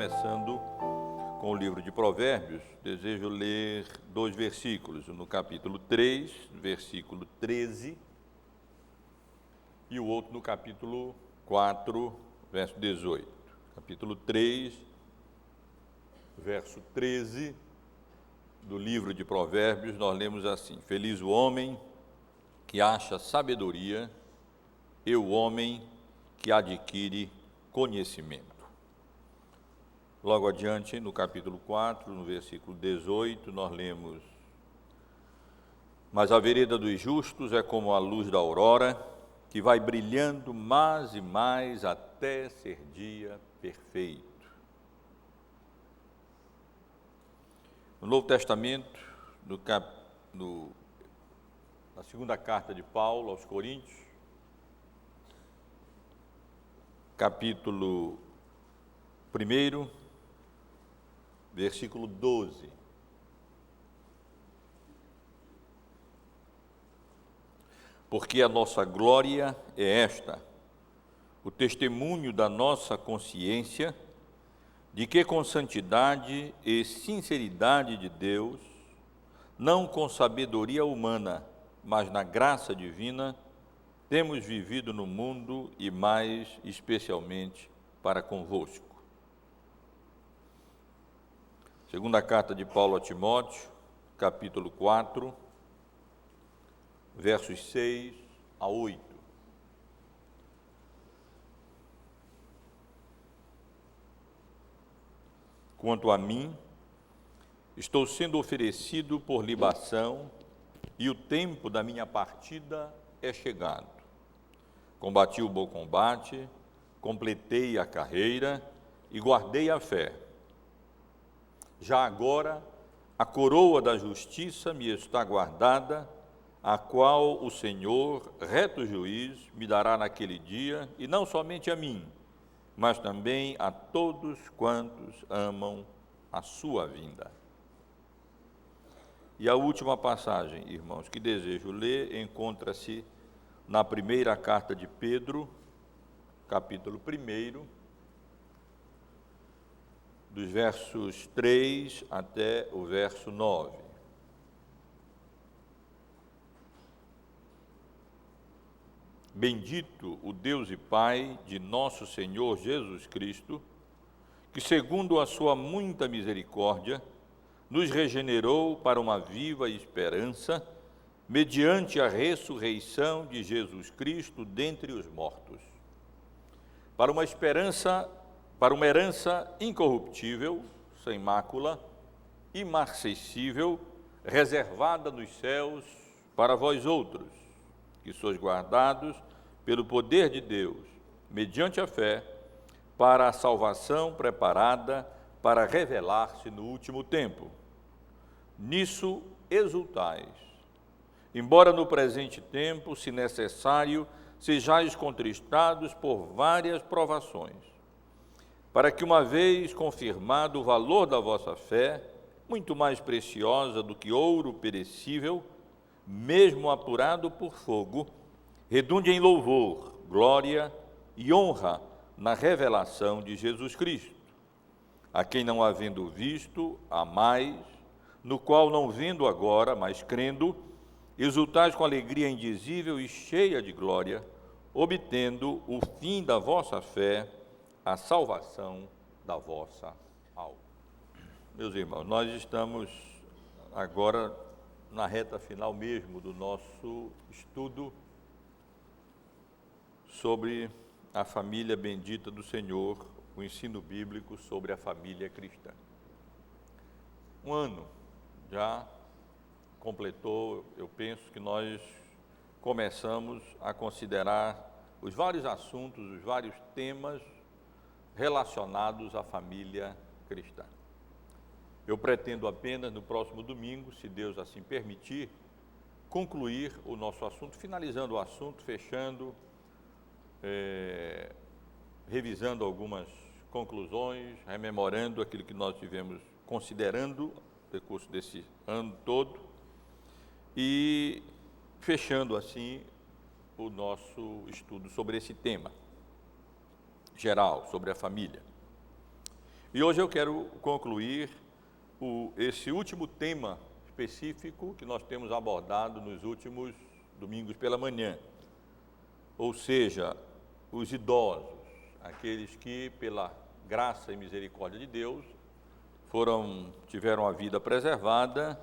começando com o livro de Provérbios, desejo ler 2 versículos, no capítulo 3, versículo 13, e o outro no capítulo 4, verso 18. Capítulo 3, verso 13 do livro de Provérbios, nós lemos assim: Feliz o homem que acha sabedoria e o homem que adquire conhecimento. Logo adiante, no capítulo 4, no versículo 18, nós lemos: Mas a vereda dos justos é como a luz da aurora, que vai brilhando mais e mais até ser dia perfeito. No Novo Testamento, na segunda carta de Paulo aos Coríntios, capítulo 1, versículo 12. Porque a nossa glória é esta, o testemunho da nossa consciência, de que com santidade e sinceridade de Deus, não com sabedoria humana, mas na graça divina, temos vivido no mundo e mais especialmente para convosco. Segunda carta de Paulo a Timóteo, capítulo 4, versos 6 a 8. Quanto a mim, estou sendo oferecido por libação e o tempo da minha partida é chegado. Combati o bom combate, completei a carreira e guardei a fé. Já agora, a coroa da justiça me está guardada, a qual o Senhor, reto juiz, me dará naquele dia, e não somente a mim, mas também a todos quantos amam a sua vinda. E a última passagem, irmãos, que desejo ler, encontra-se na primeira carta de Pedro, capítulo 1, dos versos 3 até o verso 9. Bendito o Deus e Pai de nosso Senhor Jesus Cristo, que segundo a sua muita misericórdia, nos regenerou para uma viva esperança, mediante a ressurreição de Jesus Cristo dentre os mortos, para uma herança incorruptível, sem mácula, imarcessível, reservada nos céus para vós outros, que sois guardados pelo poder de Deus, mediante a fé, para a salvação preparada para revelar-se no último tempo. Nisso exultais, embora no presente tempo, se necessário, sejais contristados por várias provações, para que, uma vez confirmado o valor da vossa fé, muito mais preciosa do que ouro perecível, mesmo apurado por fogo, redunde em louvor, glória e honra na revelação de Jesus Cristo, a quem não havendo visto, amais, no qual não vendo agora, mas crendo, exultais com alegria indizível e cheia de glória, obtendo o fim da vossa fé, a salvação da vossa alma. Meus irmãos, nós estamos agora na reta final mesmo do nosso estudo sobre a família bendita do Senhor, o ensino bíblico sobre a família cristã. Um ano já completou, eu penso que nós começamos a considerar os vários assuntos, os vários temas relacionados à família cristã. Eu pretendo apenas no próximo domingo, se Deus assim permitir, concluir o nosso assunto, finalizando o assunto, fechando, revisando algumas conclusões, rememorando aquilo que nós tivemos considerando no decurso desse ano todo e fechando assim o nosso estudo sobre esse tema geral, sobre a família. E hoje eu quero concluir esse último tema específico que nós temos abordado nos últimos domingos pela manhã, ou seja, os idosos, aqueles que, pela graça e misericórdia de Deus, tiveram a vida preservada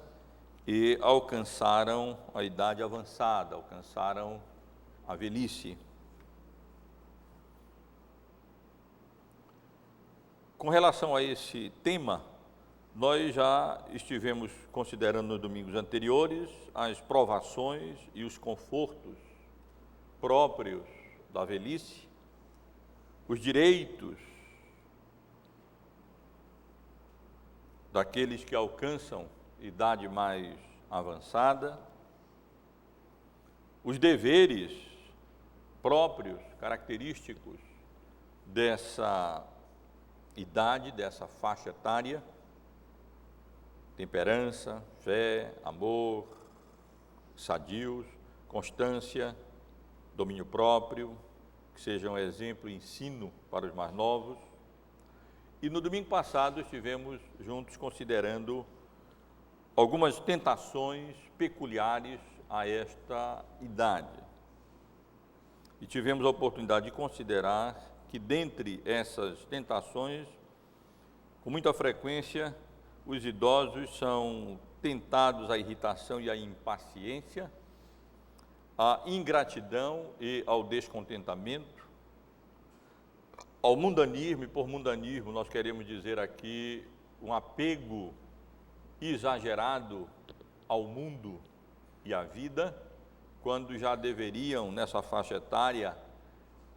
e alcançaram a idade avançada, alcançaram a velhice. Com relação a esse tema, nós já estivemos considerando nos domingos anteriores as provações e os confortos próprios da velhice, os direitos daqueles que alcançam idade mais avançada, os deveres próprios, característicos dessa idade, dessa faixa etária, temperança, fé, amor, sadios, constância, domínio próprio, que sejam exemplo e ensino para os mais novos. E no domingo passado estivemos juntos considerando algumas tentações peculiares a esta idade. E tivemos a oportunidade de considerar que dentre essas tentações, com muita frequência, os idosos são tentados à irritação e à impaciência, à ingratidão e ao descontentamento, ao mundanismo, e por mundanismo nós queremos dizer aqui um apego exagerado ao mundo e à vida, quando já deveriam, nessa faixa etária,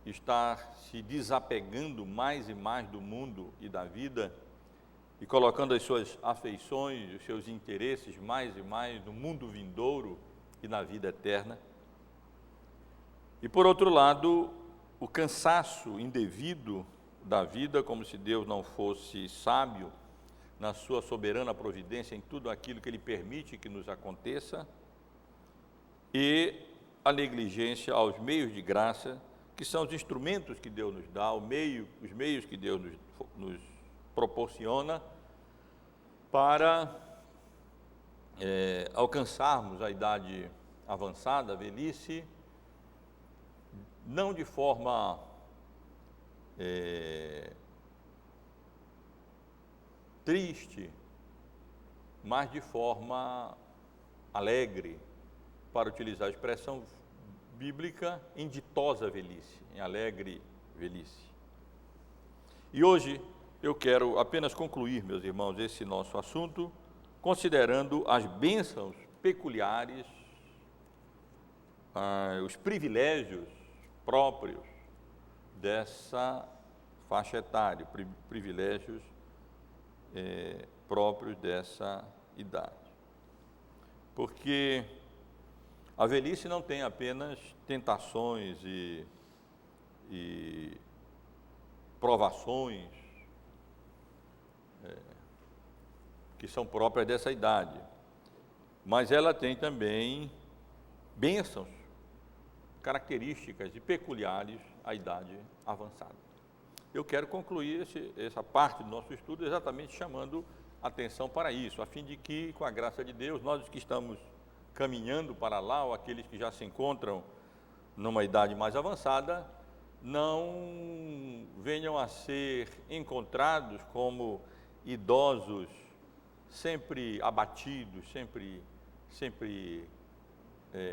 estar se desapegando mais e mais do mundo e da vida e colocando as suas afeições, os seus interesses mais e mais no mundo vindouro e na vida eterna. E por outro lado, o cansaço indevido da vida, como se Deus não fosse sábio na sua soberana providência em tudo aquilo que Ele permite que nos aconteça, e a negligência aos meios de graça, que são os instrumentos que Deus nos dá, os meios que Deus nos proporciona para alcançarmos a idade avançada, a velhice, não de forma triste, mas de forma alegre, para utilizar a expressão bíblica, em ditosa velhice, em alegre velhice. E hoje eu quero apenas concluir, meus irmãos, esse nosso assunto, considerando as bênçãos peculiares, os privilégios próprios dessa faixa etária, privilégios próprios dessa idade. Porque a velhice não tem apenas tentações e provações que são próprias dessa idade, mas ela tem também bênçãos características e peculiares à idade avançada. Eu quero concluir essa parte do nosso estudo exatamente chamando atenção para isso, a fim de que, com a graça de Deus, nós que estamos caminhando para lá, ou aqueles que já se encontram numa idade mais avançada, não venham a ser encontrados como idosos sempre abatidos, sempre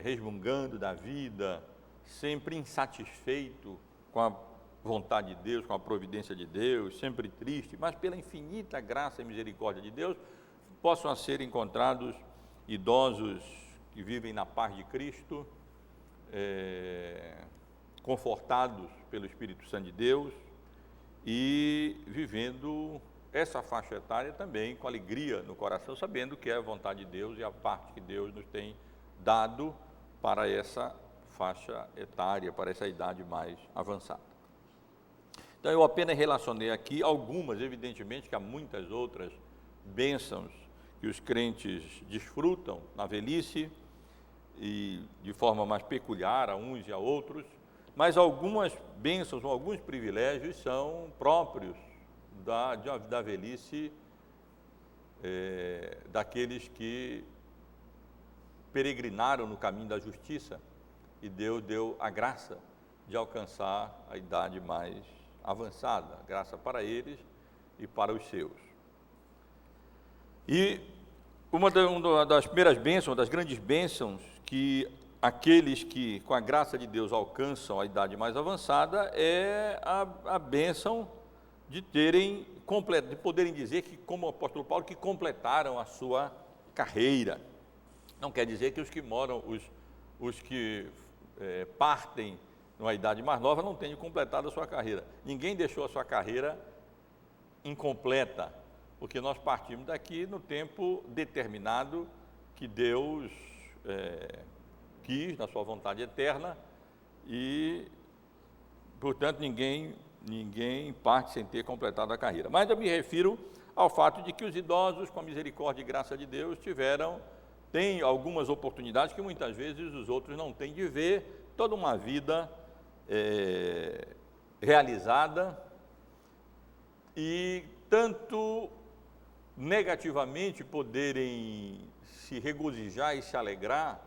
resmungando da vida, sempre insatisfeito com a vontade de Deus, com a providência de Deus, sempre triste, mas pela infinita graça e misericórdia de Deus, possam ser encontrados idosos que vivem na paz de Cristo, confortados pelo Espírito Santo de Deus e vivendo essa faixa etária também com alegria no coração, sabendo que é a vontade de Deus e a parte que Deus nos tem dado para essa faixa etária, para essa idade mais avançada. Então, eu apenas relacionei aqui algumas, evidentemente que há muitas outras bênçãos que os crentes desfrutam na velhice e de forma mais peculiar a uns e a outros, mas algumas bênçãos ou alguns privilégios são próprios da velhice daqueles que peregrinaram no caminho da justiça e Deus deu a graça de alcançar a idade mais avançada, graça para eles e para os seus. E uma das primeiras bênçãos, das grandes bênçãos que aqueles que com a graça de Deus alcançam a idade mais avançada é a bênção de poderem dizer que, como o apóstolo Paulo, que completaram a sua carreira. Não quer dizer que os que partem numa idade mais nova não tenham completado a sua carreira. Ninguém deixou a sua carreira incompleta, porque nós partimos daqui no tempo determinado que Deus quis, na sua vontade eterna, e, portanto, ninguém parte sem ter completado a carreira. Mas eu me refiro ao fato de que os idosos, com a misericórdia e graça de Deus, têm algumas oportunidades que muitas vezes os outros não têm, de ver toda uma vida realizada, e tanto negativamente poderem se regozijar e se alegrar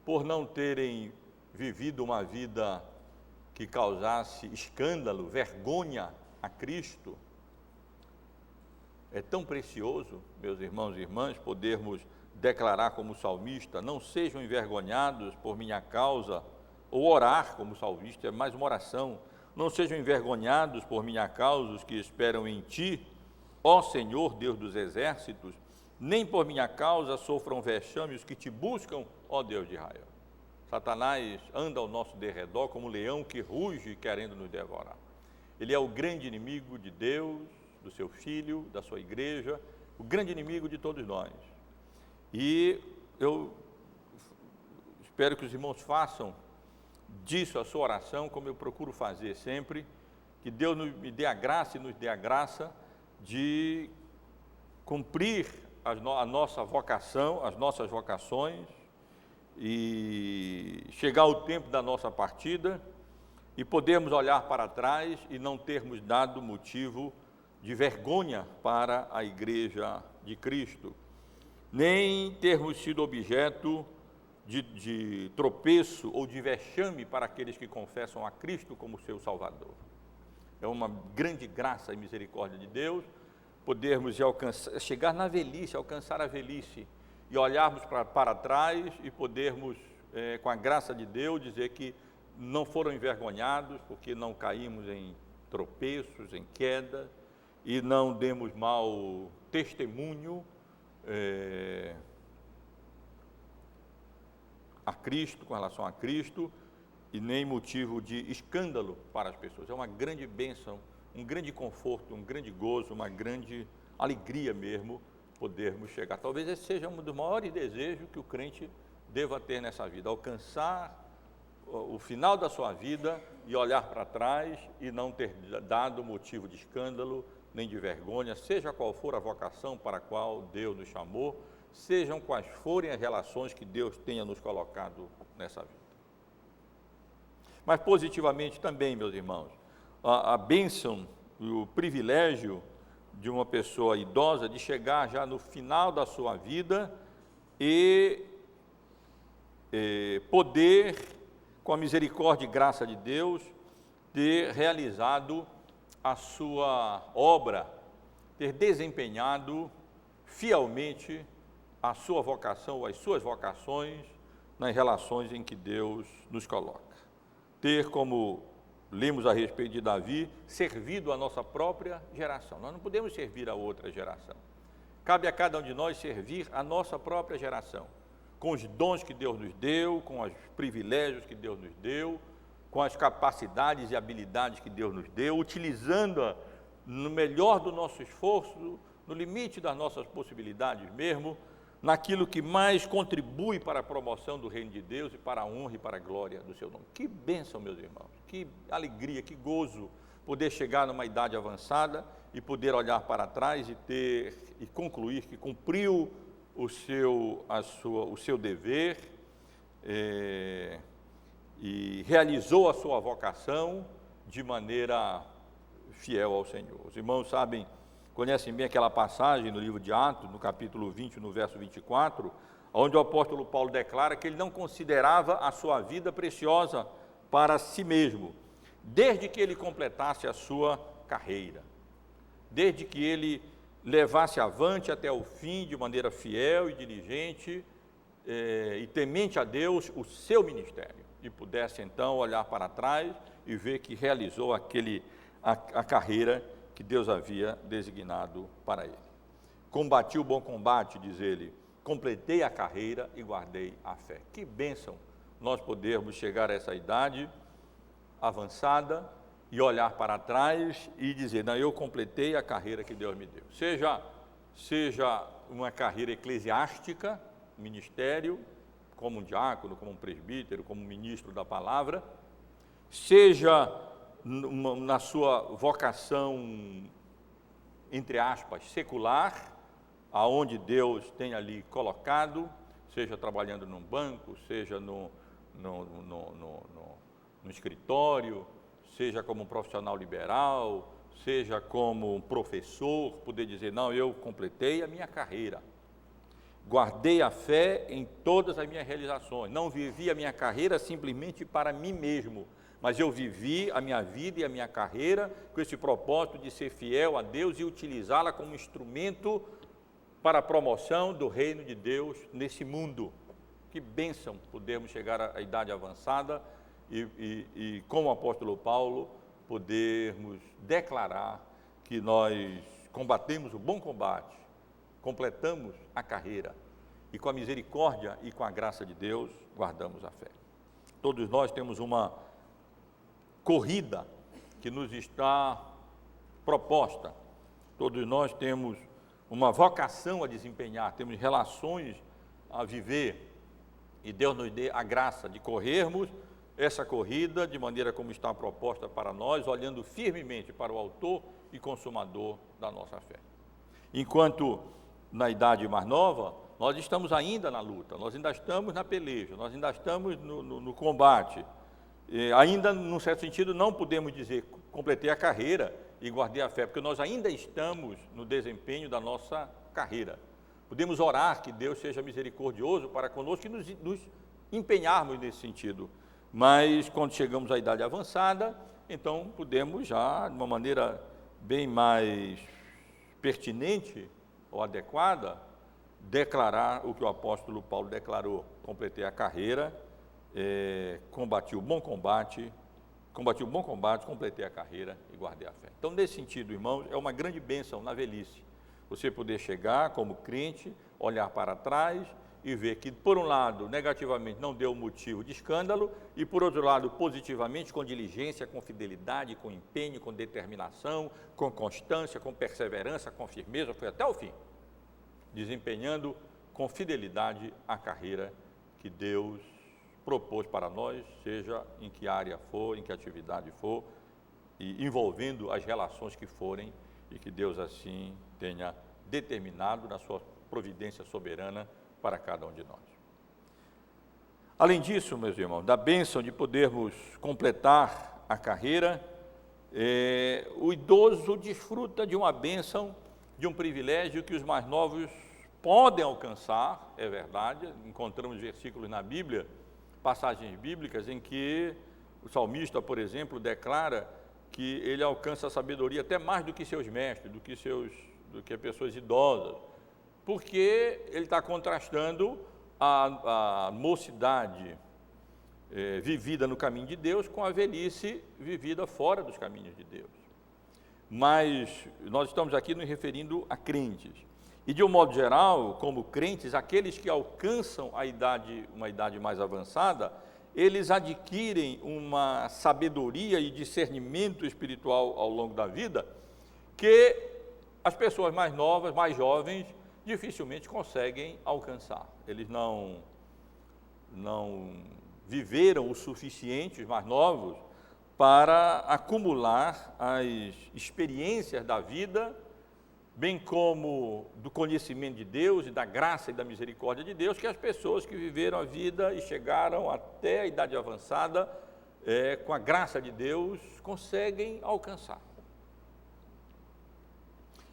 por não terem vivido uma vida que causasse escândalo, vergonha a Cristo. É tão precioso, meus irmãos e irmãs, podermos declarar como salmista: não sejam envergonhados por minha causa, ou orar como salmista, é mais uma oração: não sejam envergonhados por minha causa os que esperam em ti, ó Senhor, Deus dos exércitos, nem por minha causa sofram vexame os que te buscam, ó Deus de Israel. Satanás anda ao nosso derredor como um leão que ruge querendo nos devorar. Ele é o grande inimigo de Deus, do seu Filho, da sua igreja, o grande inimigo de todos nós. E eu espero que os irmãos façam disso a sua oração, como eu procuro fazer sempre, que Deus me dê a graça e nos dê a graça de cumprir a nossa vocação, as nossas vocações, e chegar o tempo da nossa partida e podermos olhar para trás e não termos dado motivo de vergonha para a igreja de Cristo, nem termos sido objeto de tropeço ou de vexame para aqueles que confessam a Cristo como seu Salvador. É uma grande graça e misericórdia de Deus podermos chegar na velhice, alcançar a velhice e olharmos para trás e podermos, com a graça de Deus, dizer que não foram envergonhados porque não caímos em tropeços, em queda, e não demos mau testemunho a Cristo, com relação a Cristo, e nem motivo de escândalo para as pessoas. É uma grande bênção, um grande conforto, um grande gozo, uma grande alegria mesmo podermos chegar. Talvez esse seja um dos maiores desejos que o crente deva ter nessa vida: alcançar o final da sua vida e olhar para trás e não ter dado motivo de escândalo nem de vergonha, seja qual for a vocação para a qual Deus nos chamou, sejam quais forem as relações que Deus tenha nos colocado nessa vida. Mas positivamente também, meus irmãos, a bênção e o privilégio de uma pessoa idosa de chegar já no final da sua vida e poder, com a misericórdia e graça de Deus, ter realizado a sua obra, ter desempenhado fielmente a sua vocação ou as suas vocações nas relações em que Deus nos coloca. Ter, como lemos a respeito de Davi, servido a nossa própria geração. Nós não podemos servir a outra geração. Cabe a cada um de nós servir a nossa própria geração, com os dons que Deus nos deu, com os privilégios que Deus nos deu, com as capacidades e habilidades que Deus nos deu, utilizando-a no melhor do nosso esforço, no limite das nossas possibilidades mesmo, naquilo que mais contribui para a promoção do reino de Deus e para a honra e para a glória do seu nome. Que bênção, meus irmãos, que alegria, que gozo poder chegar numa idade avançada e poder olhar para trás e concluir que cumpriu o seu dever e realizou a sua vocação de maneira fiel ao Senhor. Os irmãos sabem, conhecem bem aquela passagem no livro de Atos, no capítulo 20, no verso 24, onde o apóstolo Paulo declara que ele não considerava a sua vida preciosa para si mesmo, desde que ele completasse a sua carreira, desde que ele levasse avante até o fim, de maneira fiel e diligente, e temente a Deus, o seu ministério, e pudesse então olhar para trás e ver que realizou a carreira que Deus havia designado para ele. Combati o bom combate, diz ele, completei a carreira e guardei a fé. Que bênção nós podermos chegar a essa idade avançada e olhar para trás e dizer, não, eu completei a carreira que Deus me deu. Seja uma carreira eclesiástica, ministério, como um diácono, como um presbítero, como um ministro da palavra, seja na sua vocação, entre aspas, secular, aonde Deus tem ali colocado, seja trabalhando num banco, seja no escritório, seja como um profissional liberal, seja como um professor, poder dizer, não, eu completei a minha carreira, guardei a fé em todas as minhas realizações, não vivi a minha carreira simplesmente para mim mesmo, mas eu vivi a minha vida e a minha carreira com esse propósito de ser fiel a Deus e utilizá-la como instrumento para a promoção do reino de Deus nesse mundo. Que bênção podermos chegar à idade avançada e como o apóstolo Paulo, podermos declarar que nós combatemos o bom combate, completamos a carreira e com a misericórdia e com a graça de Deus guardamos a fé. Todos nós temos uma corrida que nos está proposta, todos nós temos uma vocação a desempenhar, temos relações a viver e Deus nos dê a graça de corrermos essa corrida de maneira como está proposta para nós, olhando firmemente para o autor e consumador da nossa fé. Enquanto na idade mais nova, nós estamos ainda na luta, nós ainda estamos na peleja, nós ainda estamos no combate. E ainda, num certo sentido, não podemos dizer completei a carreira e guardei a fé, porque nós ainda estamos no desempenho da nossa carreira. Podemos orar que Deus seja misericordioso para conosco e nos empenharmos nesse sentido. Mas quando chegamos à idade avançada, então podemos já, de uma maneira bem mais pertinente ou adequada, declarar o que o apóstolo Paulo declarou: completei a carreira, combati o bom combate, completei a carreira e guardei a fé. Então, nesse sentido, irmãos, é uma grande bênção na velhice, você poder chegar como crente, olhar para trás e ver que, por um lado, negativamente não deu motivo de escândalo, e por outro lado, positivamente, com diligência, com fidelidade, com empenho, com determinação, com constância, com perseverança, com firmeza, foi até o fim, desempenhando com fidelidade a carreira que Deus propôs para nós, seja em que área for, em que atividade for, e envolvendo as relações que forem, e que Deus assim tenha determinado na sua providência soberana para cada um de nós. Além disso, meus irmãos, da bênção de podermos completar a carreira, o idoso desfruta de uma bênção, de um privilégio que os mais novos podem alcançar, é verdade. Encontramos versículos na Bíblia, passagens bíblicas em que o salmista, por exemplo, declara que ele alcança a sabedoria até mais do que seus mestres, do que pessoas idosas, porque ele está contrastando a mocidade vivida no caminho de Deus com a velhice vivida fora dos caminhos de Deus. Mas nós estamos aqui nos referindo a crentes. E, de um modo geral, como crentes, aqueles que alcançam uma idade mais avançada, eles adquirem uma sabedoria e discernimento espiritual ao longo da vida que as pessoas mais novas, mais jovens, dificilmente conseguem alcançar. Eles não viveram o suficiente, os mais novos, para acumular as experiências da vida, bem como do conhecimento de Deus e da graça e da misericórdia de Deus, que as pessoas que viveram a vida e chegaram até a idade avançada, com a graça de Deus, conseguem alcançar.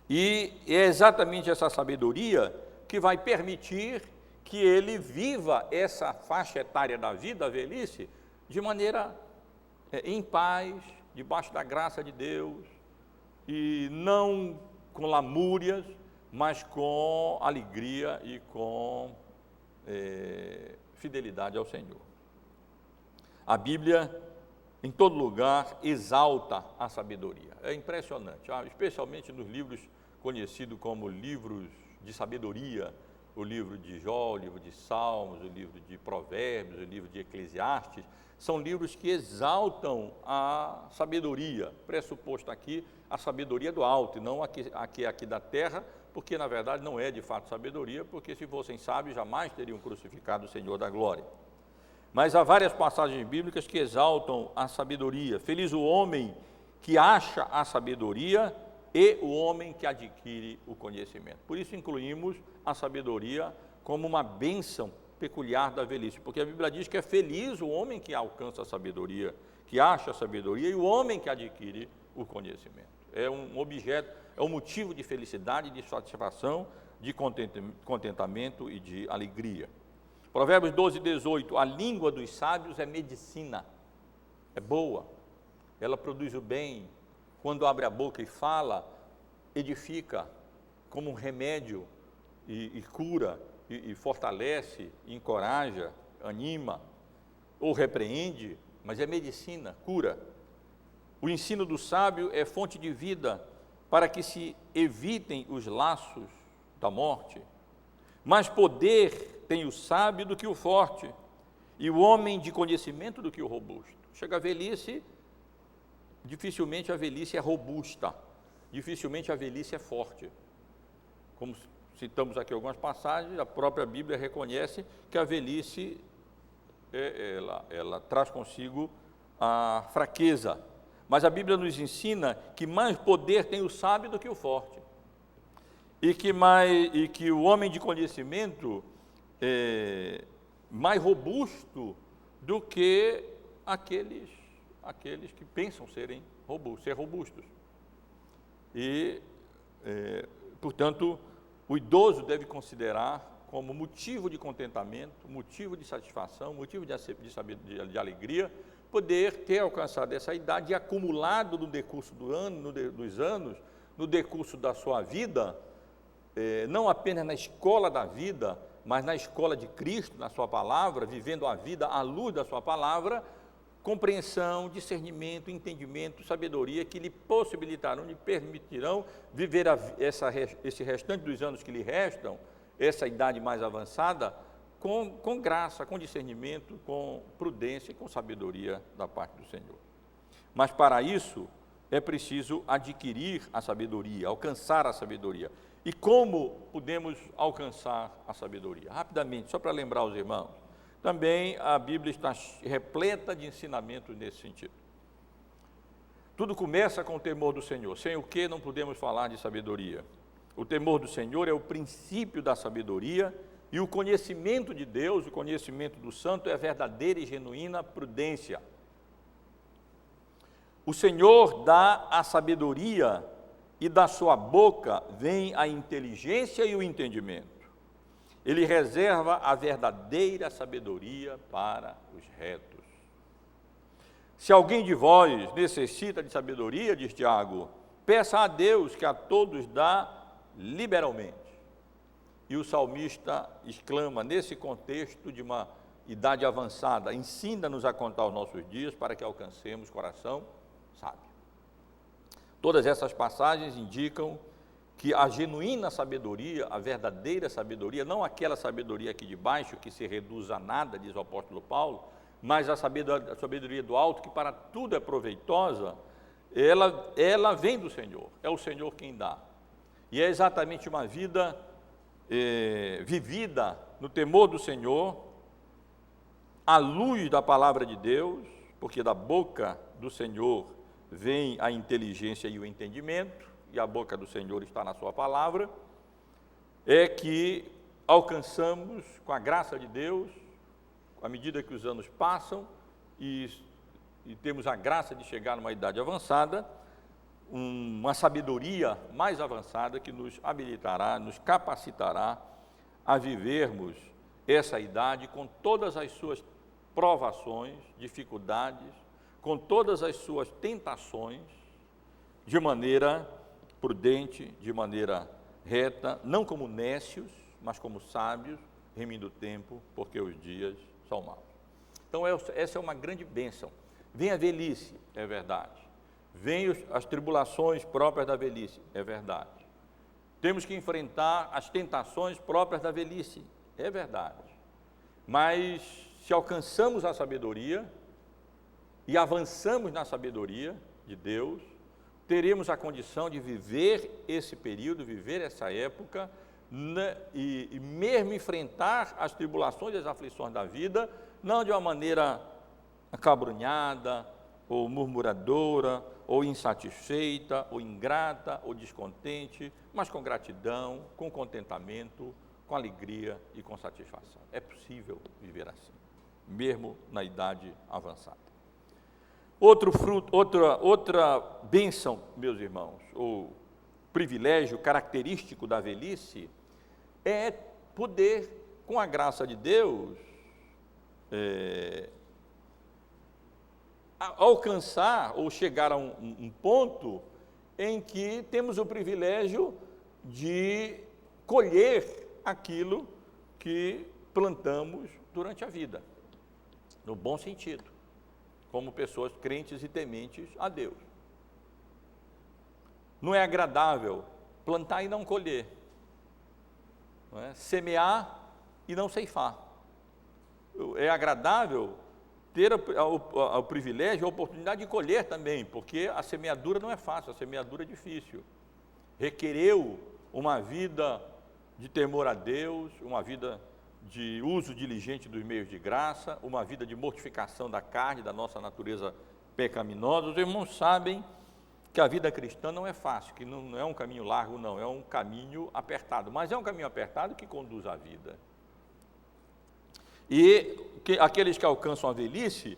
E é exatamente essa sabedoria que vai permitir que ele viva essa faixa etária da vida, a velhice, de maneira em paz, debaixo da graça de Deus, e não com lamúrias, mas com alegria e com fidelidade ao Senhor. A Bíblia, em todo lugar, exalta a sabedoria. É impressionante, especialmente nos livros conhecidos como livros de sabedoria, o livro de Jó, o livro de Salmos, o livro de Provérbios, o livro de Eclesiastes. São livros que exaltam a sabedoria, pressuposto aqui a sabedoria do alto, e não aqui da terra, porque na verdade não é de fato sabedoria, porque se fossem sábios jamais teriam crucificado o Senhor da glória. Mas há várias passagens bíblicas que exaltam a sabedoria. Feliz o homem que acha a sabedoria e o homem que adquire o conhecimento. Por isso incluímos a sabedoria como uma bênção peculiar da velhice, porque a Bíblia diz que é feliz o homem que alcança a sabedoria, que acha a sabedoria, e o homem que adquire o conhecimento. É um objeto, é um motivo de felicidade, de satisfação, de contentamento e de alegria. Provérbios 12, 18, a língua dos sábios é medicina, é boa, ela produz o bem, quando abre a boca e fala, edifica como um remédio e cura, e fortalece, encoraja, anima, ou repreende, mas é medicina, cura. O ensino do sábio é fonte de vida para que se evitem os laços da morte. Mais poder tem o sábio do que o forte, e o homem de conhecimento do que o robusto. Chega a velhice, dificilmente a velhice é robusta, dificilmente a velhice é forte. Como citamos aqui algumas passagens, a própria Bíblia reconhece que a velhice, ela traz consigo a fraqueza. Mas a Bíblia nos ensina que mais poder tem o sábio do que o forte. E que o homem de conhecimento é mais robusto do que aqueles que pensam ser robustos. E, portanto, o idoso deve considerar como motivo de contentamento, motivo de satisfação, motivo de alegria, poder ter alcançado essa idade e acumulado no decurso dos anos, no decurso da sua vida, não apenas na escola da vida, mas na escola de Cristo, na sua palavra, vivendo a vida à luz da sua palavra, compreensão, discernimento, entendimento, sabedoria que lhe possibilitarão, lhe permitirão viver esse restante dos anos que lhe restam, essa idade mais avançada, com graça, com discernimento, com prudência e com sabedoria da parte do Senhor. Mas para isso é preciso adquirir a sabedoria, alcançar a sabedoria. E como podemos alcançar a sabedoria? Rapidamente, só para lembrar os irmãos, também a Bíblia está repleta de ensinamentos nesse sentido. Tudo começa com o temor do Senhor, sem o que não podemos falar de sabedoria. O temor do Senhor é o princípio da sabedoria, e o conhecimento de Deus, o conhecimento do Santo, é a verdadeira e genuína prudência. O Senhor dá a sabedoria, e da sua boca vem a inteligência e o entendimento. Ele reserva a verdadeira sabedoria para os retos. Se alguém de vós necessita de sabedoria, diz Tiago, peça a Deus que a todos dá liberalmente. E o salmista exclama, nesse contexto de uma idade avançada, ensina-nos a contar os nossos dias para que alcancemos coração sábio. Todas essas passagens indicam que a genuína sabedoria, a verdadeira sabedoria, não aquela sabedoria aqui de baixo, que se reduz a nada, diz o apóstolo Paulo, mas a sabedoria do alto, que para tudo é proveitosa, ela vem do Senhor, é o Senhor quem dá. E é exatamente uma vida vivida no temor do Senhor, à luz da palavra de Deus, porque da boca do Senhor vem a inteligência e o entendimento, e a boca do Senhor está na sua palavra, é que alcançamos, com a graça de Deus, à medida que os anos passam e temos a graça de chegar numa idade avançada, uma sabedoria mais avançada que nos habilitará, nos capacitará a vivermos essa idade com todas as suas provações, dificuldades, com todas as suas tentações, de maneira prudente, de maneira reta, não como nécios, mas como sábios, remindo o tempo, porque os dias são maus. Então, essa é uma grande bênção. Vem a velhice, é verdade. Vem as tribulações próprias da velhice, é verdade. Temos que enfrentar as tentações próprias da velhice, é verdade. Mas se alcançamos a sabedoria e avançamos na sabedoria de Deus, teremos a condição de viver esse período, viver essa época, e mesmo enfrentar as tribulações e as aflições da vida, não de uma maneira acabrunhada, ou murmuradora, ou insatisfeita, ou ingrata, ou descontente, mas com gratidão, com contentamento, com alegria e com satisfação. É possível viver assim, mesmo na idade avançada. Outro fruto, outra bênção, meus irmãos, ou privilégio característico da velhice, é poder, com a graça de Deus, alcançar ou chegar a um ponto em que temos o privilégio de colher aquilo que plantamos durante a vida, no bom sentido, como pessoas crentes e tementes a Deus. Não é agradável plantar e não colher, não é? Semear e não ceifar. É agradável ter o privilégio, a oportunidade de colher também, porque a semeadura não é fácil, a semeadura é difícil. Requereu uma vida de temor a Deus, uma vida de uso diligente dos meios de graça, uma vida de mortificação da carne, da nossa natureza pecaminosa. Os irmãos sabem que a vida cristã não é fácil, que não é um caminho largo, não, é um caminho apertado, mas é um caminho apertado que conduz à vida. E aqueles que alcançam a velhice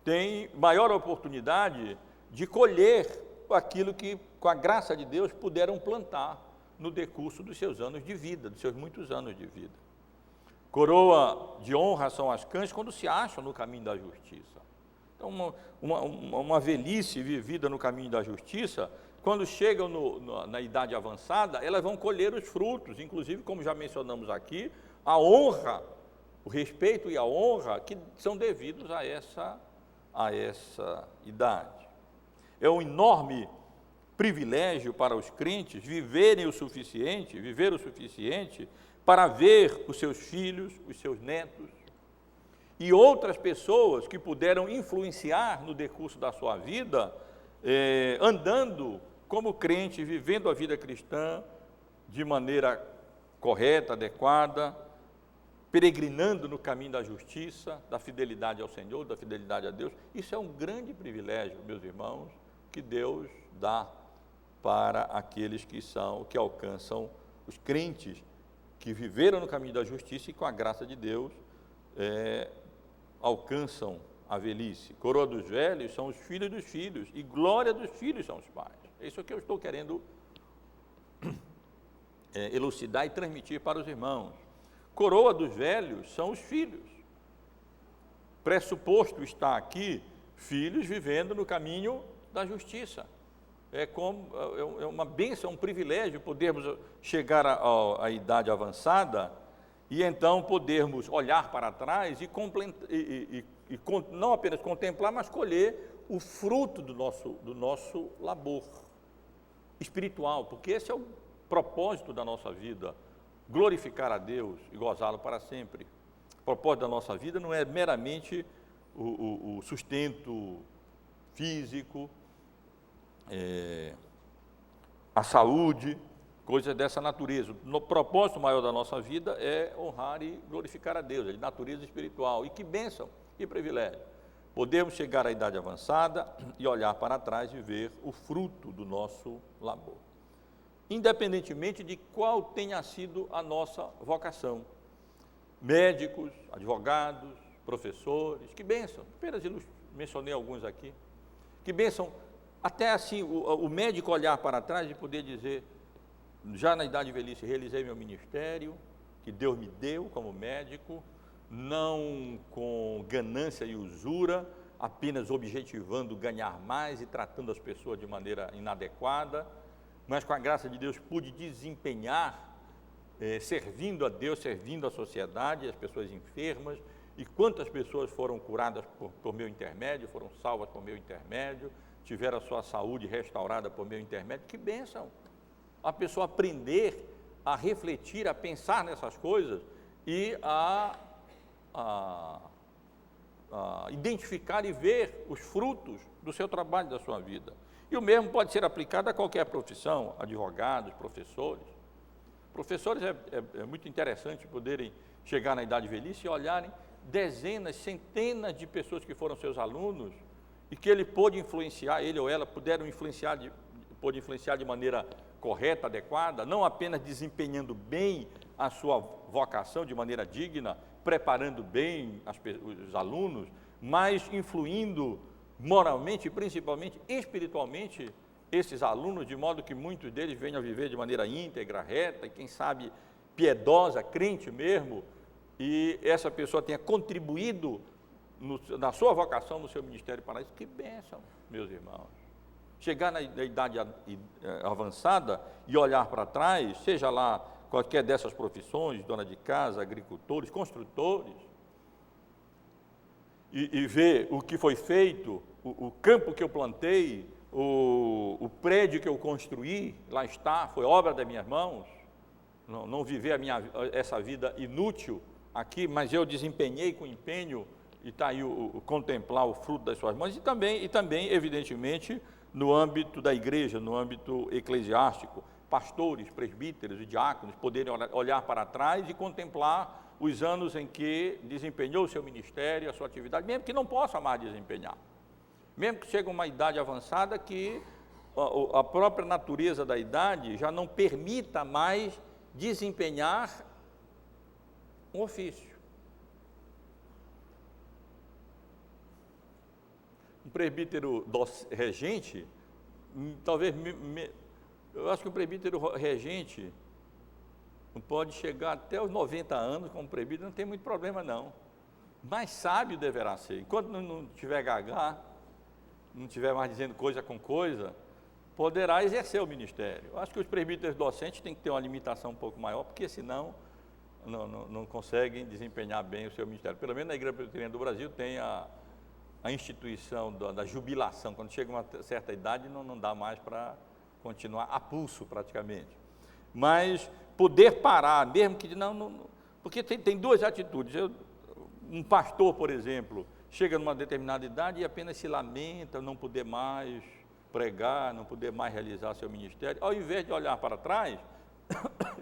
têm maior oportunidade de colher aquilo que, com a graça de Deus, puderam plantar no decurso dos seus anos de vida, dos seus muitos anos de vida. Coroa de honra são as cães quando se acham no caminho da justiça. Então, uma velhice vivida no caminho da justiça, quando chegam na idade avançada, elas vão colher os frutos, inclusive, como já mencionamos aqui, a honra, o respeito e a honra que são devidos a essa idade. É um enorme privilégio para os crentes viver o suficiente para ver os seus filhos, os seus netos e outras pessoas que puderam influenciar no decurso da sua vida, andando como crente, vivendo a vida cristã de maneira correta, adequada, peregrinando no caminho da justiça, da fidelidade ao Senhor, da fidelidade a Deus. Isso é um grande privilégio, meus irmãos, que Deus dá para aqueles que alcançam, os crentes que viveram no caminho da justiça e com a graça de Deus alcançam a velhice. Coroa dos velhos são os filhos dos filhos e glória dos filhos são os pais. É isso que eu estou querendo elucidar e transmitir para os irmãos. Coroa dos velhos são os filhos. Pressuposto está aqui, filhos vivendo no caminho da justiça. É uma bênção, um privilégio podermos chegar à idade avançada e então podermos olhar para trás e não apenas contemplar, mas colher o fruto do nosso labor espiritual, porque esse é o propósito da nossa vida, glorificar a Deus e gozá-lo para sempre. O propósito da nossa vida não é meramente o sustento físico, a saúde, coisas dessa natureza. O propósito maior da nossa vida é honrar e glorificar a Deus, é de natureza espiritual. E que bênção, que privilégio. Podemos chegar à idade avançada e olhar para trás e ver o fruto do nosso labor, independentemente de qual tenha sido a nossa vocação. Médicos, advogados, professores, que bênção, apenas mencionei alguns aqui, que bênção até assim, o médico olhar para trás e poder dizer, já na idade de velhice, realizei meu ministério, que Deus me deu como médico, não com ganância e usura, apenas objetivando ganhar mais e tratando as pessoas de maneira inadequada, mas com a graça de Deus pude desempenhar, servindo a Deus, servindo a sociedade, as pessoas enfermas, e quantas pessoas foram curadas por meu intermédio, foram salvas por meu intermédio, tiveram a sua saúde restaurada por meu intermédio, que bênção! A pessoa aprender a refletir, a pensar nessas coisas e a identificar e ver os frutos do seu trabalho, da sua vida. E o mesmo pode ser aplicado a qualquer profissão, advogados, professores. Professores é muito interessante poderem chegar na idade de velhice e olharem dezenas, centenas de pessoas que foram seus alunos e que ele pôde influenciar, ele ou ela pôde influenciar de maneira correta, adequada, não apenas desempenhando bem a sua vocação de maneira digna, preparando bem os alunos, mas influindo moralmente, principalmente espiritualmente, esses alunos, de modo que muitos deles venham a viver de maneira íntegra, reta, e quem sabe piedosa, crente mesmo, e essa pessoa tenha contribuído na sua vocação, no seu ministério para isso. Que bênção, meus irmãos. Chegar na idade avançada e olhar para trás, seja lá qualquer dessas profissões, dona de casa, agricultores, construtores, e ver o que foi feito, o campo que eu plantei, o prédio que eu construí, lá está, foi obra das minhas mãos, não viver essa vida inútil aqui, mas eu desempenhei com empenho, e está aí contemplar o fruto das suas mãos, e também, evidentemente, no âmbito da igreja, no âmbito eclesiástico, pastores, presbíteros e diáconos poderem olhar para trás e contemplar os anos em que desempenhou o seu ministério, a sua atividade, mesmo que não possa mais desempenhar, mesmo que chegue a uma idade avançada que a própria natureza da idade já não permita mais desempenhar um ofício. Um presbítero regente, talvez, eu acho que o presbítero regente pode chegar até os 90 anos como presbítero, não tem muito problema não, mas sábio deverá ser. Enquanto não tiver gaga, não tiver mais dizendo coisa com coisa, poderá exercer o ministério. Eu acho que os presbíteros docentes têm que ter uma limitação um pouco maior, porque senão não conseguem desempenhar bem o seu ministério. Pelo menos na Igreja Presbiteriana do Brasil tem a instituição da jubilação. Quando chega uma certa idade, não dá mais para continuar a pulso praticamente. Mas poder parar, mesmo que porque tem duas atitudes. Um pastor, por exemplo, chega numa determinada idade e apenas se lamenta, não poder mais pregar, não poder mais realizar seu ministério, ao invés de olhar para trás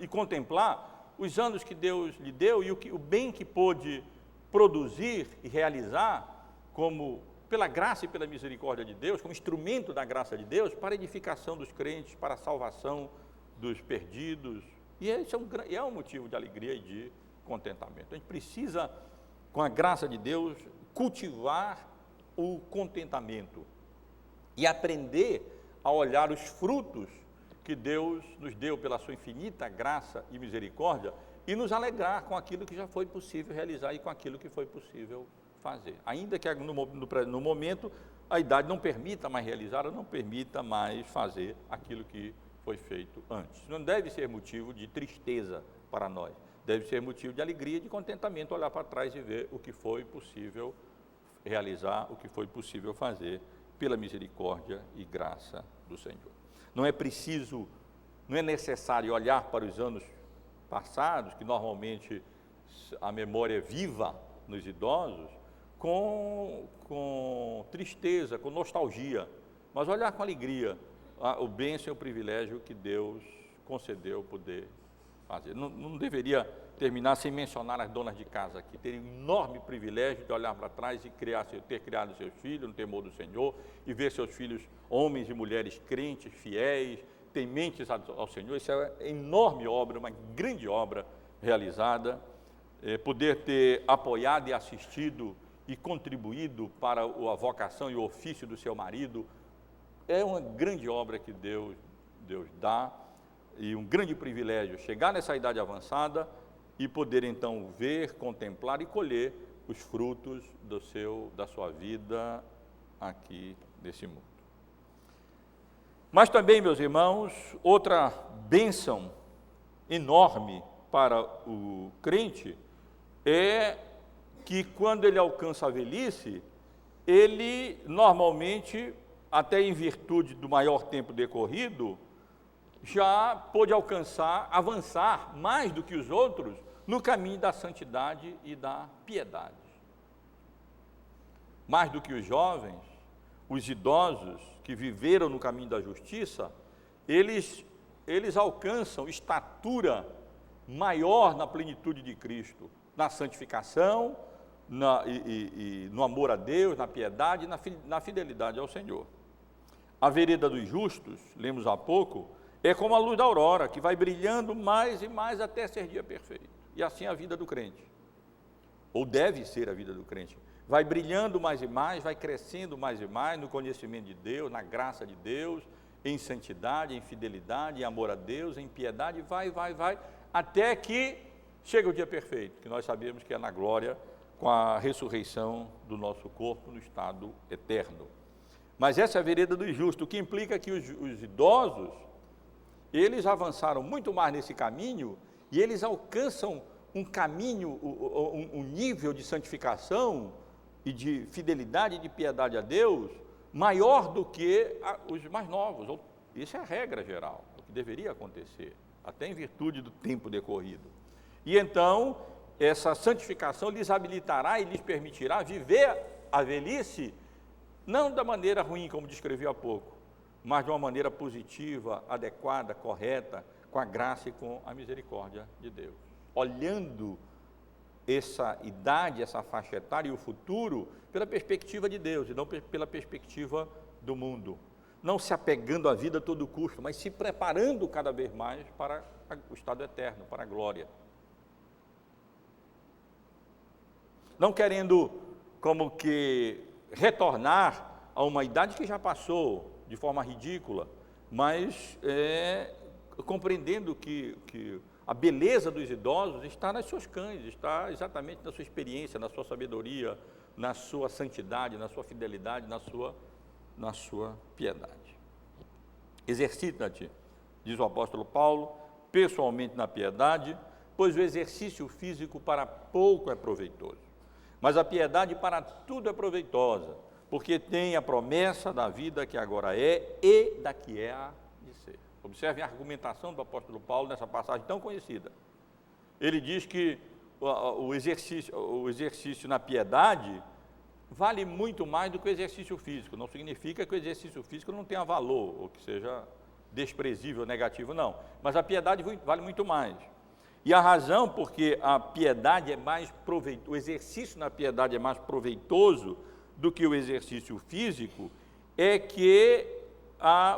e contemplar os anos que Deus lhe deu e o bem que pôde produzir e realizar, como pela graça e pela misericórdia de Deus, como instrumento da graça de Deus, para a edificação dos crentes, para a salvação dos perdidos, e esse é um motivo de alegria e de contentamento. A gente precisa, com a graça de Deus, cultivar o contentamento e aprender a olhar os frutos que Deus nos deu pela sua infinita graça e misericórdia e nos alegrar com aquilo que já foi possível realizar e com aquilo que foi possível fazer. Ainda que no momento a idade não permita mais realizar ou não permita mais fazer aquilo que foi feito antes. Não deve ser motivo de tristeza para nós, deve ser motivo de alegria e de contentamento, olhar para trás e ver o que foi possível realizar, o que foi possível fazer pela misericórdia e graça do Senhor. Não é necessário olhar para os anos passados, que normalmente a memória é viva nos idosos, com tristeza, com nostalgia, mas olhar com alegria o bênção e o privilégio que Deus concedeu poder fazer. Não deveria terminar sem mencionar as donas de casa aqui, terem um enorme privilégio de olhar para trás e ter criado seus filhos no temor do Senhor e ver seus filhos, homens e mulheres crentes, fiéis, tementes ao Senhor. Isso é uma enorme obra, uma grande obra realizada, poder ter apoiado e assistido e contribuído para a vocação e o ofício do seu marido, é uma grande obra que Deus dá, e um grande privilégio chegar nessa idade avançada e poder então ver, contemplar e colher os frutos da sua vida aqui nesse mundo. Mas também, meus irmãos, outra bênção enorme para o crente é que quando ele alcança a velhice, ele normalmente, até em virtude do maior tempo decorrido, já pôde avançar mais do que os outros no caminho da santidade e da piedade. Mais do que os jovens, os idosos que viveram no caminho da justiça, eles alcançam estatura maior na plenitude de Cristo, na santificação, no amor a Deus, na piedade e na fidelidade ao Senhor. A vereda dos justos, lemos há pouco, é como a luz da aurora, que vai brilhando mais e mais até ser dia perfeito. E assim a vida do crente, ou deve ser a vida do crente, vai brilhando mais e mais, vai crescendo mais e mais no conhecimento de Deus, na graça de Deus, em santidade, em fidelidade, em amor a Deus, em piedade, vai, até que chega o dia perfeito, que nós sabemos que é na glória, com a ressurreição do nosso corpo no estado eterno. Mas essa é a vereda do justo, o que implica que os idosos, eles avançaram muito mais nesse caminho e eles alcançam um caminho, um nível de santificação e de fidelidade e de piedade a Deus maior do que os mais novos. Isso é a regra geral, o que deveria acontecer, até em virtude do tempo decorrido. E então, essa santificação lhes habilitará e lhes permitirá viver a velhice, não da maneira ruim, como descrevi há pouco, mas de uma maneira positiva, adequada, correta, com a graça e com a misericórdia de Deus. Olhando essa idade, essa faixa etária e o futuro pela perspectiva de Deus e não pela perspectiva do mundo. Não se apegando à vida a todo custo, mas se preparando cada vez mais para o estado eterno, para a glória. Não querendo como que retornar a uma idade que já passou de forma ridícula, mas compreendendo que a beleza dos idosos está nas suas cães, está exatamente na sua experiência, na sua sabedoria, na sua santidade, na sua fidelidade, na sua piedade. Exercita-te, diz o apóstolo Paulo, pessoalmente na piedade, pois o exercício físico para pouco é proveitoso, mas a piedade para tudo é proveitosa, porque tem a promessa da vida que agora é e da que é a de ser. Observe a argumentação do apóstolo Paulo nessa passagem tão conhecida. Ele diz que o exercício na piedade vale muito mais do que o exercício físico. Não significa que o exercício físico não tenha valor, ou que seja desprezível, negativo, não. Mas a piedade vale muito mais. E a razão porque a piedade é mais proveitoso, o exercício na piedade é mais proveitoso do que o exercício físico, é que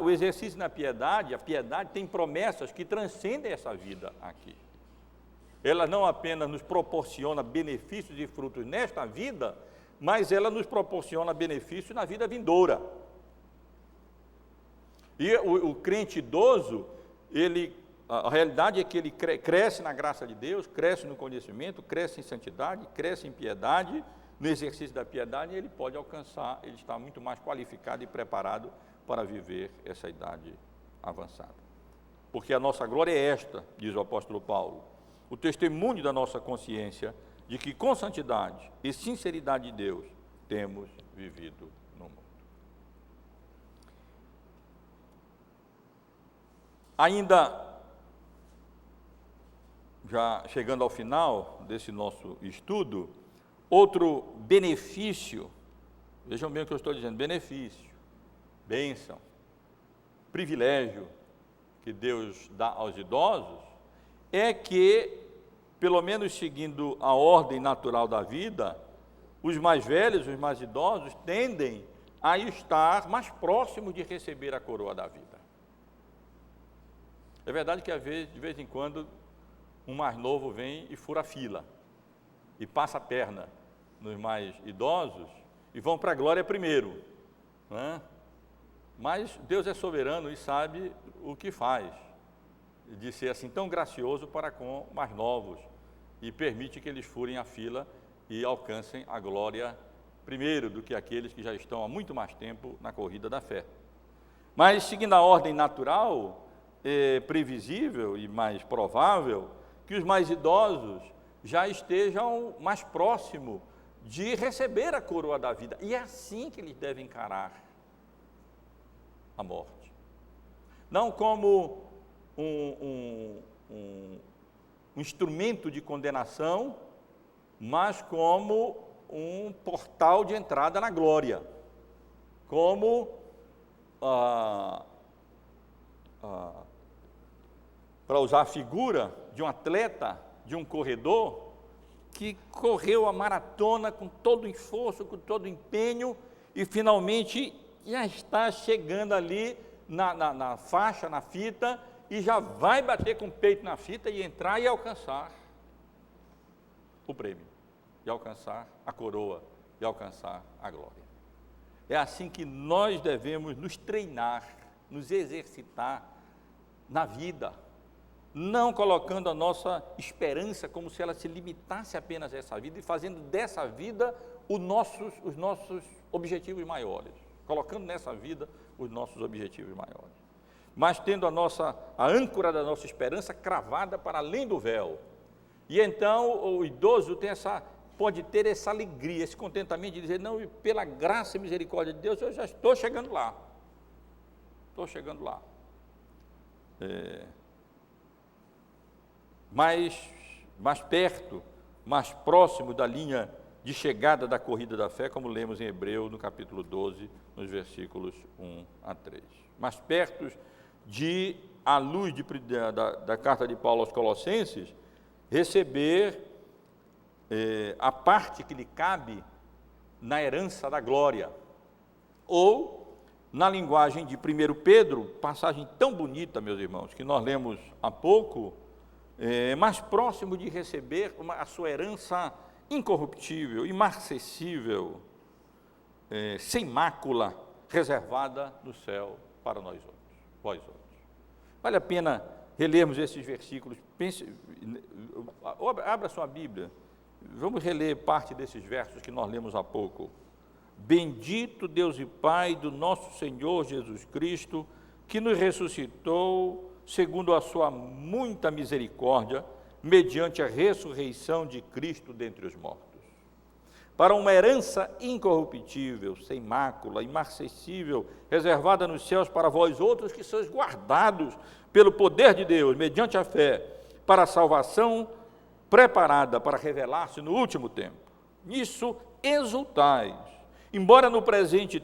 o exercício na piedade, a piedade tem promessas que transcendem essa vida aqui. Ela não apenas nos proporciona benefícios e frutos nesta vida, mas ela nos proporciona benefícios na vida vindoura. E o crente idoso, a realidade é que ele cresce na graça de Deus, cresce no conhecimento, cresce em santidade, cresce em piedade, no exercício da piedade, ele pode alcançar, ele está muito mais qualificado e preparado para viver essa idade avançada. Porque a nossa glória é esta, diz o apóstolo Paulo, o testemunho da nossa consciência de que com santidade e sinceridade de Deus temos vivido no mundo. Ainda, já chegando ao final desse nosso estudo, outro benefício, vejam bem o que eu estou dizendo, benefício, bênção, privilégio que Deus dá aos idosos, é que, pelo menos seguindo a ordem natural da vida, os mais velhos, os mais idosos, tendem a estar mais próximos de receber a coroa da vida. É verdade que, de vez em quando, um mais novo vem e fura a fila, e passa a perna nos mais idosos, e vão para a glória primeiro, né? Mas Deus é soberano e sabe o que faz, de ser assim tão gracioso para com mais novos, e permite que eles furem a fila e alcancem a glória primeiro do que aqueles que já estão há muito mais tempo na corrida da fé. Mas, seguindo a ordem natural, previsível e mais provável, que os mais idosos já estejam mais próximos de receber a coroa da vida. E é assim que eles devem encarar a morte. Não como um instrumento de condenação, mas como um portal de entrada na glória. Como para usar a figura de um atleta, de um corredor, que correu a maratona com todo o esforço, com todo o empenho, e finalmente já está chegando ali na faixa, na fita, e já vai bater com o peito na fita e entrar e alcançar o prêmio, e alcançar a coroa, e alcançar a glória. É assim que nós devemos nos treinar, nos exercitar na vida, não colocando a nossa esperança como se ela se limitasse apenas a essa vida e fazendo dessa vida os nossos objetivos maiores, colocando nessa vida os nossos objetivos maiores, mas tendo a âncora da nossa esperança cravada para além do véu. E então o idoso pode ter essa alegria, esse contentamento de dizer, não, pela graça e misericórdia de Deus, eu já estou chegando lá. Estou chegando lá. Mais perto, mais próximo da linha de chegada da corrida da fé, como lemos em Hebreu, no capítulo 12, nos versículos 1 a 3. Mais perto de, à luz da carta de Paulo aos Colossenses, receber a parte que lhe cabe na herança da glória. Ou, na linguagem de 1 Pedro, passagem tão bonita, meus irmãos, que nós lemos há pouco, mais próximo de receber a sua herança incorruptível, imarcessível, sem mácula, reservada no céu para nós outros, vós outros. Vale a pena relermos esses versículos. Abra sua Bíblia, vamos reler parte desses versos que nós lemos há pouco. Bendito Deus e Pai do nosso Senhor Jesus Cristo, que nos ressuscitou segundo a sua muita misericórdia, mediante a ressurreição de Cristo dentre os mortos, para uma herança incorruptível, sem mácula, imarcessível, reservada nos céus para vós outros, que sois guardados pelo poder de Deus, mediante a fé, para a salvação preparada para revelar-se no último tempo. Nisso exultais, embora no presente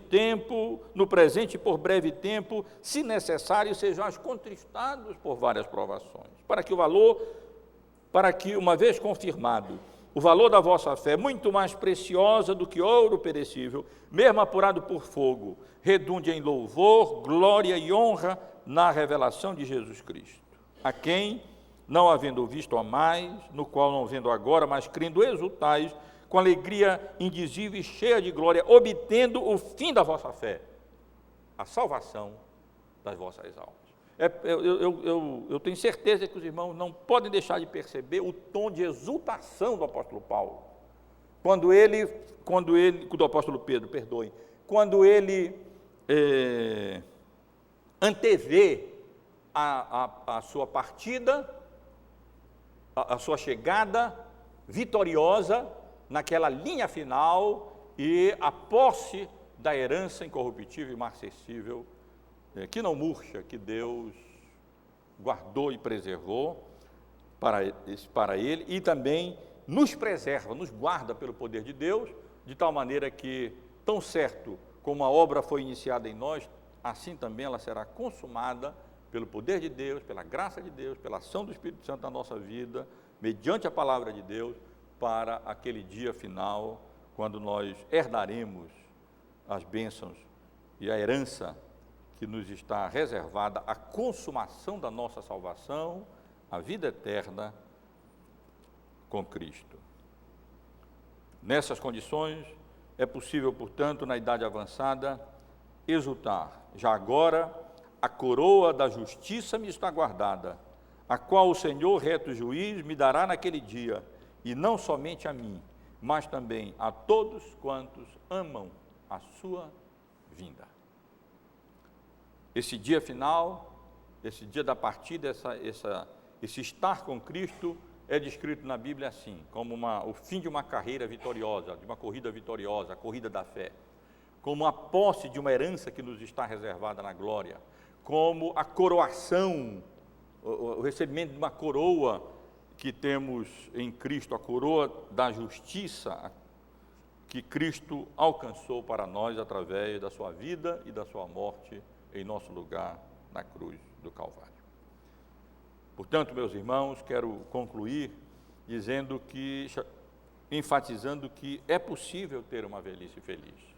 e por breve tempo, se necessário, sejais contristados por várias provações, para que, uma vez confirmado, o valor da vossa fé, muito mais preciosa do que ouro perecível, mesmo apurado por fogo, redunde em louvor, glória e honra na revelação de Jesus Cristo, a quem, não havendo visto a mais, no qual não vendo agora, mas crendo exultais, com alegria indizível e cheia de glória, obtendo o fim da vossa fé, a salvação das vossas almas. Eu tenho certeza que os irmãos não podem deixar de perceber o tom de exultação do apóstolo Paulo, do apóstolo Pedro, perdoem, quando ele antevê a sua partida, a sua chegada vitoriosa naquela linha final e a posse da herança incorruptível e imarcessível, que não murcha, que Deus guardou e preservou para ele, e também nos preserva, nos guarda pelo poder de Deus, de tal maneira que, tão certo como a obra foi iniciada em nós, assim também ela será consumada pelo poder de Deus, pela graça de Deus, pela ação do Espírito Santo na nossa vida, mediante a palavra de Deus, para aquele dia final, quando nós herdaremos as bênçãos e a herança que nos está reservada, a consumação da nossa salvação, a vida eterna com Cristo. Nessas condições, é possível, portanto, na idade avançada, exultar. Já agora, a coroa da justiça me está guardada, a qual o Senhor, reto juiz, me dará naquele dia, e não somente a mim, mas também a todos quantos amam a sua vinda. Esse dia final, esse dia da partida, esse estar com Cristo é descrito na Bíblia assim, como o fim de uma carreira vitoriosa, de uma corrida vitoriosa, a corrida da fé, como a posse de uma herança que nos está reservada na glória, como a coroação, o recebimento de uma coroa que temos em Cristo, a coroa da justiça que Cristo alcançou para nós através da sua vida e da sua morte em nosso lugar na cruz do Calvário. Portanto, meus irmãos, quero concluir enfatizando que é possível ter uma velhice feliz.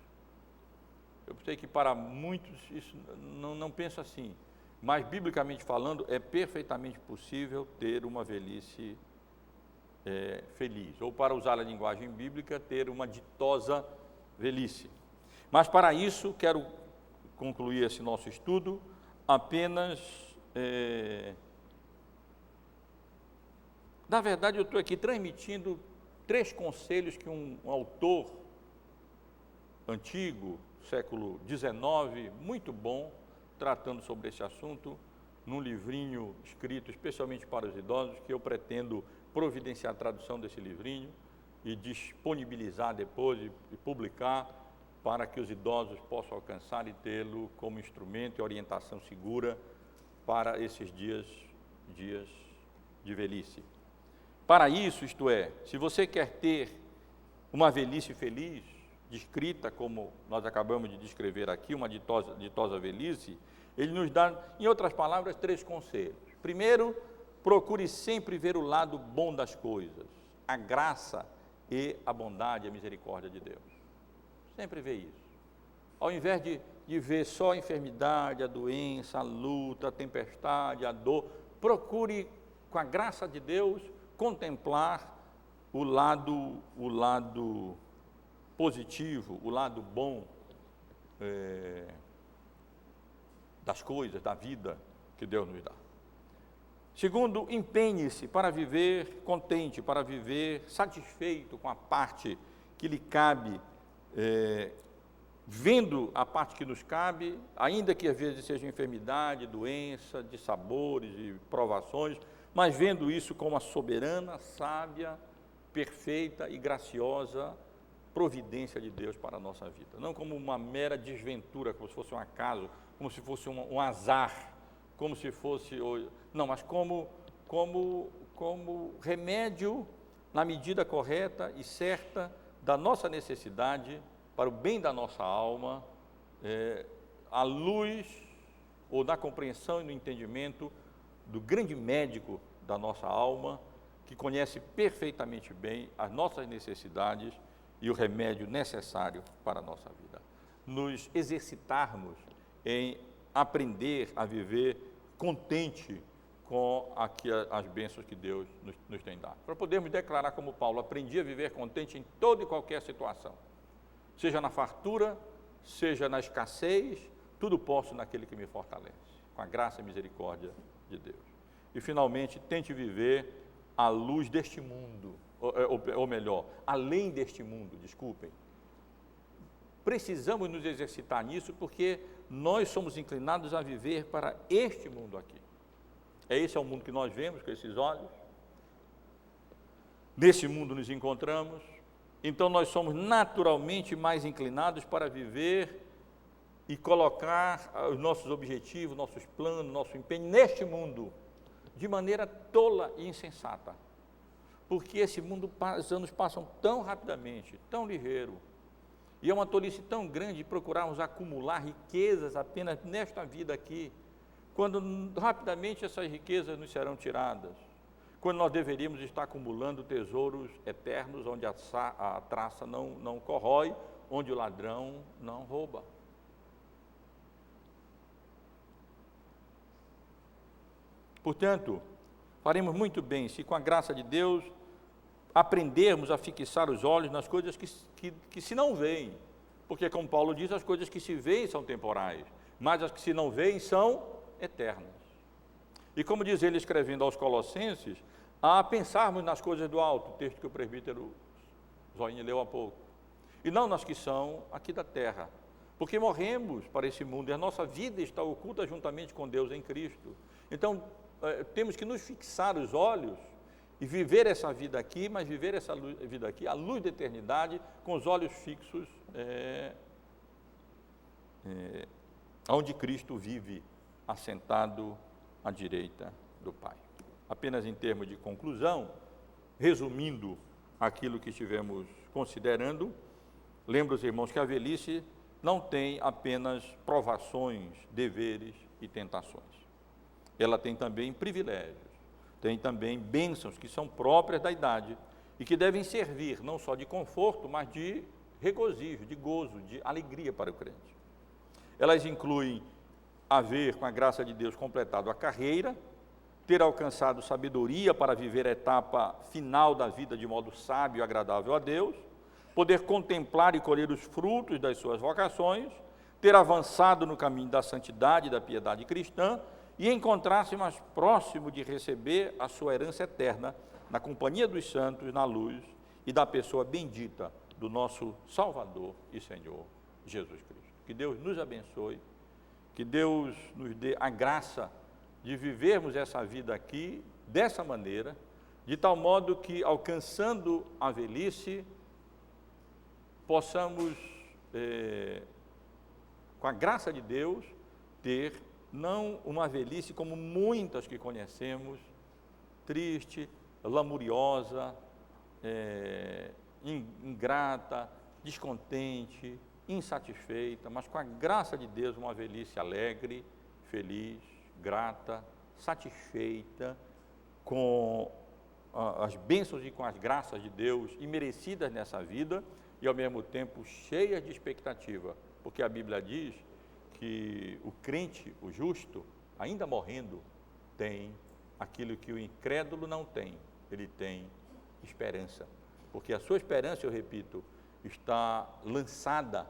Eu sei que para muitos isso não pensa assim, mas biblicamente falando é perfeitamente possível ter uma velhice feliz, ou para usar a linguagem bíblica, ter uma ditosa velhice. Mas para isso quero concluir esse nosso estudo apenas... Na verdade, eu estou aqui transmitindo 3 conselhos que um autor antigo, século XIX, muito bom, tratando sobre esse assunto, num livrinho escrito especialmente para os idosos, que eu pretendo providenciar a tradução desse livrinho e disponibilizar depois e publicar para que os idosos possam alcançar e tê-lo como instrumento e orientação segura para esses dias de velhice. Para isso, isto é, se você quer ter uma velhice feliz, descrita como nós acabamos de descrever aqui, uma ditosa velhice, ele nos dá, em outras palavras, 3 conselhos. Primeiro, procure sempre ver o lado bom das coisas, a graça e a bondade e a misericórdia de Deus. Sempre vê isso. Ao invés de ver só a enfermidade, a doença, a luta, a tempestade, a dor, procure, com a graça de Deus, contemplar o lado positivo, o lado bom das coisas, da vida que Deus nos dá. Segundo, empenhe-se para viver contente, para viver satisfeito com a parte que lhe cabe, vendo a parte que nos cabe, ainda que às vezes seja enfermidade, doença, dissabores e provações, mas vendo isso como a soberana, sábia, perfeita e graciosa providência de Deus para a nossa vida. Não como uma mera desventura, como se fosse um acaso, como se fosse um azar, como se fosse... Não, mas como remédio na medida correta e certa da nossa necessidade, para o bem da nossa alma, à luz ou da compreensão e do entendimento do grande médico da nossa alma, que conhece perfeitamente bem as nossas necessidades e o remédio necessário para a nossa vida. Nos exercitarmos em aprender a viver contente com as bênçãos que Deus nos tem dado. Para podermos declarar como Paulo, aprendi a viver contente em toda e qualquer situação. Seja na fartura, seja na escassez, tudo posso naquele que me fortalece, com a graça e misericórdia de Deus. E, finalmente, tente viver à luz deste mundo, ou melhor, além deste mundo, desculpem. Precisamos nos exercitar nisso porque nós somos inclinados a viver para este mundo aqui. Esse é o mundo que nós vemos com esses olhos. Nesse mundo nos encontramos. Então, nós somos naturalmente mais inclinados para viver e colocar os nossos objetivos, nossos planos, nosso empenho neste mundo, de maneira tola e insensata. Porque esse mundo, os anos passam tão rapidamente, tão ligeiro, e é uma tolice tão grande procurarmos acumular riquezas apenas nesta vida aqui, quando rapidamente essas riquezas nos serão tiradas, quando nós deveríamos estar acumulando tesouros eternos, onde a traça não corrói, onde o ladrão não rouba. Portanto, faremos muito bem se, com a graça de Deus, aprendermos a fixar os olhos nas coisas que se não veem, Porque, como Paulo diz, as coisas que se veem são temporais, mas as que se não veem são eternas. E como diz ele escrevendo aos Colossenses, a pensarmos nas coisas do alto, texto que o presbítero Zoinha leu há pouco, e não nas que são aqui da terra, porque morremos para esse mundo e a nossa vida está oculta juntamente com Deus em Cristo. Então, temos que nos fixar os olhos e viver essa vida aqui, mas viver essa vida aqui, a luz da eternidade, com os olhos fixos onde Cristo vive, assentado à direita do Pai. Apenas em termos de conclusão, resumindo aquilo que estivemos considerando, lembro os irmãos que a velhice não tem apenas provações, deveres e tentações. Ela tem também privilégios, tem também bênçãos que são próprias da idade e que devem servir não só de conforto, mas de regozijo, de gozo, de alegria para o crente. Elas incluem haver, com a graça de Deus, completado a carreira, ter alcançado sabedoria para viver a etapa final da vida de modo sábio e agradável a Deus, poder contemplar e colher os frutos das suas vocações, ter avançado no caminho da santidade e da piedade cristã e encontrar-se mais próximo de receber a sua herança eterna na companhia dos santos, na luz e da pessoa bendita do nosso Salvador e Senhor Jesus Cristo. Que Deus nos abençoe, que Deus nos dê a graça de vivermos essa vida aqui dessa maneira, de tal modo que, alcançando a velhice, possamos, com a graça de Deus, ter não uma velhice como muitas que conhecemos, triste, lamuriosa, ingrata, descontente, insatisfeita, mas com a graça de Deus, uma velhice alegre, feliz, grata, satisfeita, com as bênçãos e com as graças de Deus imerecidas nessa vida e, ao mesmo tempo, cheias de expectativa, porque a Bíblia diz que o crente, o justo, ainda morrendo, tem aquilo que o incrédulo não tem, ele tem esperança, porque a sua esperança, eu repito, está lançada,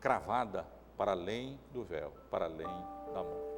cravada para além do véu, para além da morte.